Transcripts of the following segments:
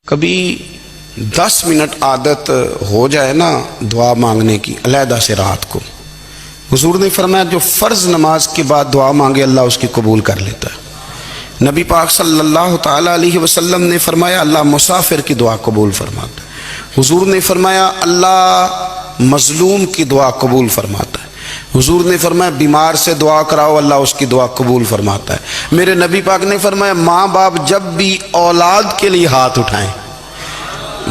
کبھی 10 منٹ عادت ہو جائے نا دعا مانگنے کی علیحدہ سے رات کو، حضور نے فرمایا جو فرض نماز کے بعد دعا مانگے اللہ اس کی قبول کر لیتا ہے۔ نبی پاک صلی اللہ تعالیٰ علیہ وسلم نے فرمایا اللہ مسافر کی دعا قبول فرماتا ہے۔ حضور نے فرمایا اللہ مظلوم کی دعا قبول فرماتا ہے۔ حضور نے فرمایا بیمار سے دعا کراؤ اللہ اس کی دعا قبول فرماتا ہے۔ میرے نبی پاک نے فرمایا ماں باپ جب بھی اولاد کے لیے ہاتھ اٹھائیں،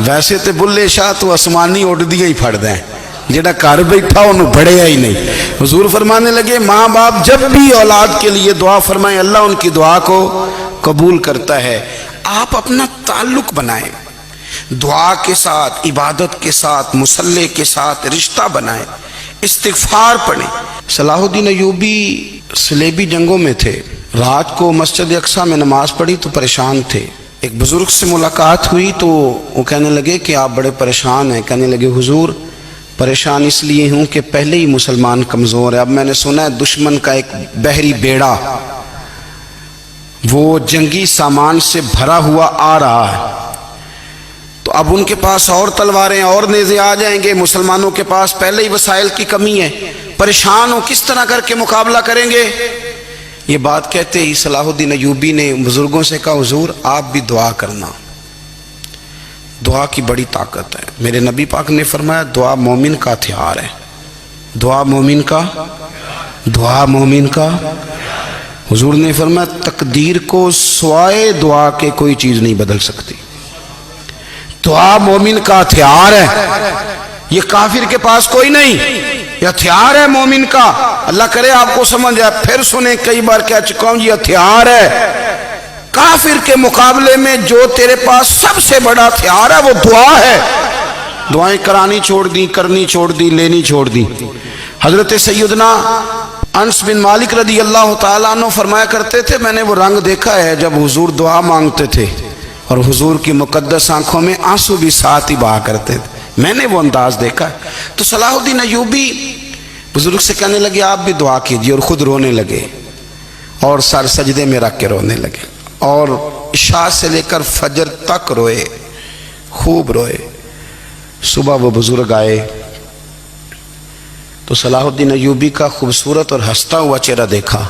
ویسے تو بلے شاہ تو آسمانی اٹھ دیا ہی پھڑ دیں، جڑا گھر بیٹھا انہوں بڑھیا ہی نہیں۔ حضور فرمانے لگے ماں باپ جب بھی اولاد کے لیے دعا فرمائیں اللہ ان کی دعا کو قبول کرتا ہے۔ آپ اپنا تعلق بنائیں دعا کے ساتھ، عبادت کے ساتھ، مصلی کے ساتھ رشتہ بنائیں، استغفار پڑھیں۔ صلاح الدین ایوبی صلیبی جنگوں میں تھے، رات کو مسجد اقصیٰ میں نماز پڑھی تو پریشان تھے۔ ایک بزرگ سے ملاقات ہوئی تو وہ کہنے لگے کہ آپ بڑے پریشان ہیں۔ کہنے لگے حضور پریشان اس لیے ہوں کہ پہلے ہی مسلمان کمزور ہے، اب میں نے سنا ہے دشمن کا ایک بحری بیڑا وہ جنگی سامان سے بھرا ہوا آ رہا ہے، تو اب ان کے پاس اور تلواریں اور نیزے آ جائیں گے، مسلمانوں کے پاس پہلے ہی وسائل کی کمی ہے، پریشان ہو کس طرح کر کے مقابلہ کریں گے۔ یہ بات کہتے ہی صلاح الدین ایوبی نے بزرگوں سے کہا حضور آپ بھی دعا کرنا، دعا کی بڑی طاقت ہے۔ میرے نبی پاک نے فرمایا دعا مومن کا ہتھیار ہے، دعا مومن کا حضور نے فرمایا تقدیر کو سوائے دعا کے کوئی چیز نہیں بدل سکتی۔ دعا مومن کا ہتھیار ہے، یہ کافر کے پاس کوئی نہیں، یہ ہتھیار ہے مومن کا۔ اللہ کرے آپ کو سمجھ آئے، پھر سنیں کئی بار کہہ چکا ہوں یہ ہتھیار ہے۔ کافر کے مقابلے میں جو تیرے پاس سب سے بڑا ہتھیار ہے وہ دعا ہے۔ دعائیں کرانی چھوڑ دی، کرنی چھوڑ دی، لینی چھوڑ دی۔ حضرت سیدنا انس بن مالک رضی اللہ تعالیٰ عنہ فرمایا کرتے تھے میں نے وہ رنگ دیکھا ہے جب حضور دعا مانگتے تھے اور حضور کی مقدس آنکھوں میں آنسو بھی ساتھ ہی بہا کرتے تھے، میں نے وہ انداز دیکھا ہے۔ تو صلاح الدین ایوبی بزرگ سے کہنے لگے آپ بھی دعا کیجئے، اور خود رونے لگے اور سر سجدے میں رکھ کے رونے لگے، اور عشاء سے لے کر فجر تک روئے، خوب روئے۔ صبح وہ بزرگ آئے تو صلاح الدین ایوبی کا خوبصورت اور ہنستا ہوا چہرہ دیکھا،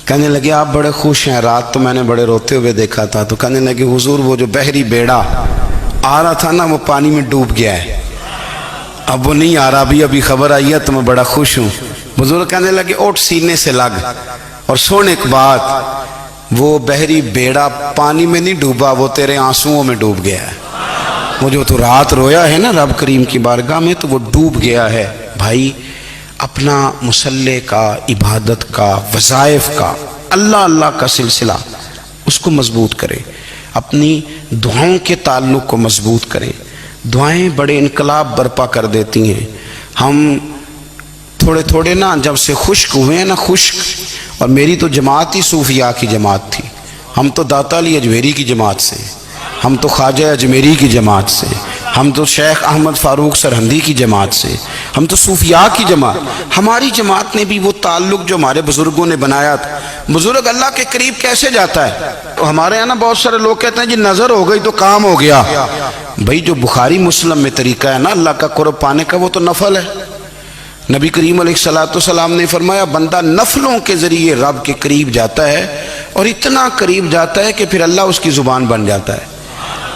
کہنے لگے آپ بڑے خوش ہیں، رات تو میں نے بڑے روتے ہوئے دیکھا تھا۔ تو کہنے لگے حضور وہ جو بحری بیڑا آ رہا تھا نا وہ پانی میں ڈوب گیا ہے، اب وہ نہیں آ رہا، ابھی خبر آئی ہے تو میں بڑا خوش ہوں۔ بزرگ کہنے لگے اوٹ سینے سے لگ اور سن ایک بات، وہ بحری بیڑا پانی میں نہیں ڈوبا، وہ تیرے آنسوؤں میں ڈوب گیا ہے۔ وہ جو تو رات رویا ہے نا رب کریم کی بارگاہ میں تو وہ ڈوب گیا ہے۔ بھائی اپنا مصلی کا، عبادت کا، وظائف کا، اللہ کا سلسلہ اس کو مضبوط کرے، اپنی دعاؤں کے تعلق کو مضبوط کرے۔ دعائیں بڑے انقلاب برپا کر دیتی ہیں۔ ہم تھوڑے نا جب سے خشک ہوئے ہیں نا، خشک، اور میری تو جماعت ہی صوفیاء کی جماعت تھی، ہم تو داتا علی اجمیری کی جماعت سے، ہم تو خواجہ اجمیری کی جماعت سے، ہم تو شیخ احمد فاروق سرہندی کی جماعت سے، ہم تو صوفیاء کی جماعت۔ ہماری جماعت نے بھی وہ تعلق جو ہمارے بزرگوں نے بنایا تھا۔ بزرگ اللہ کے قریب کیسے جاتا ہے؟ تو ہمارے یہاں نا بہت سارے لوگ کہتے ہیں جی نظر ہو گئی تو کام ہو گیا۔ بھائی جو بخاری مسلم میں طریقہ ہے نا اللہ کا قرب پانے کا وہ تو نفل ہے۔ نبی کریم علیہ السلام نے فرمایا بندہ نفلوں کے ذریعے رب کے قریب جاتا ہے، اور اتنا قریب جاتا ہے کہ پھر اللہ اس کی زبان بن جاتا ہے،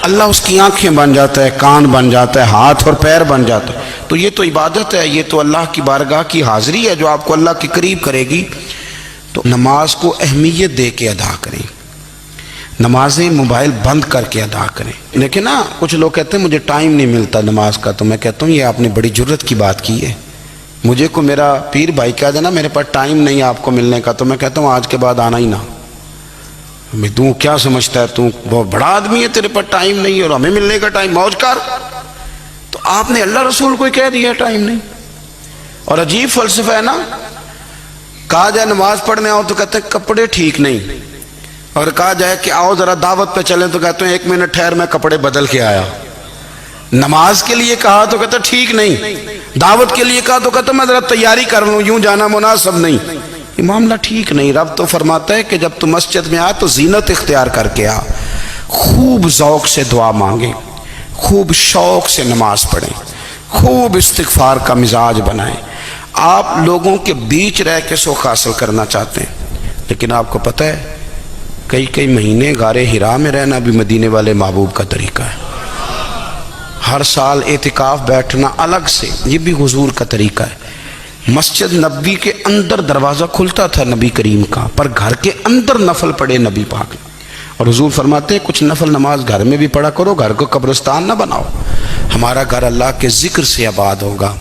اللہ اس کی آنکھیں بن جاتا ہے، کان بن جاتا ہے، ہاتھ اور پیر بن جاتا ہے۔ تو یہ تو عبادت ہے، یہ تو اللہ کی بارگاہ کی حاضری ہے جو آپ کو اللہ کے قریب کرے گی۔ تو نماز کو اہمیت دے کے ادا کریں، نمازیں موبائل بند کر کے ادا کریں۔ لیکن نا کچھ لوگ کہتے ہیں مجھے ٹائم نہیں ملتا نماز کا، تو میں کہتا ہوں یہ آپ نے بڑی جرت کی بات کی ہے۔ مجھے کو میرا پیر بھائی کہہ دینا میرے پاس ٹائم نہیں آپ کو ملنے کا، تو میں کہتا ہوں آج کے بعد آنا ہی نہ۔ میں تو کیا سمجھتا ہے تو بہت بڑا آدمی ہے، تیرے پر ٹائم نہیں ہے اور ہمیں ملنے کا ٹائم، موج کر۔ تو آپ نے اللہ رسول کو کہہ دیا ٹائم نہیں۔ اور عجیب فلسفہ ہے نا، کہا جائے نماز پڑھنے آؤ تو کہتے ہیں کپڑے ٹھیک نہیں، اور کہا جائے کہ آؤ ذرا دعوت پہ چلیں تو کہتے ہیں 1 منٹ ٹھہر میں کپڑے بدل کے آیا۔ نماز کے لیے کہا تو کہتے ٹھیک نہیں، دعوت کے لیے کہا تو کہتے میں ذرا تیاری کر لوں، یوں جانا مناسب نہیں۔ یہ معاملہ ٹھیک نہیں۔ رب تو فرماتا ہے کہ جب تو مسجد میں آ تو زینت اختیار کر کے آ، خوب ذوق سے دعا مانگیں، خوب شوق سے نماز پڑھیں، خوب استغفار کا مزاج بنائیں۔ آپ لوگوں کے بیچ رہ کے سکھ حاصل کرنا چاہتے ہیں، لیکن آپ کو پتہ ہے کئی مہینے غار حرا میں رہنا بھی مدینے والے محبوب کا طریقہ ہے۔ ہر سال اعتکاف بیٹھنا الگ سے، یہ بھی حضور کا طریقہ ہے۔ مسجد نبوی کے اندر دروازہ کھلتا تھا نبی کریم کا، پر گھر کے اندر نفل پڑھے نبی پاک، اور حضور فرماتے ہیں کچھ نفل نماز گھر میں بھی پڑھا کرو، گھر کو قبرستان نہ بناؤ، ہمارا گھر اللہ کے ذکر سے آباد ہوگا۔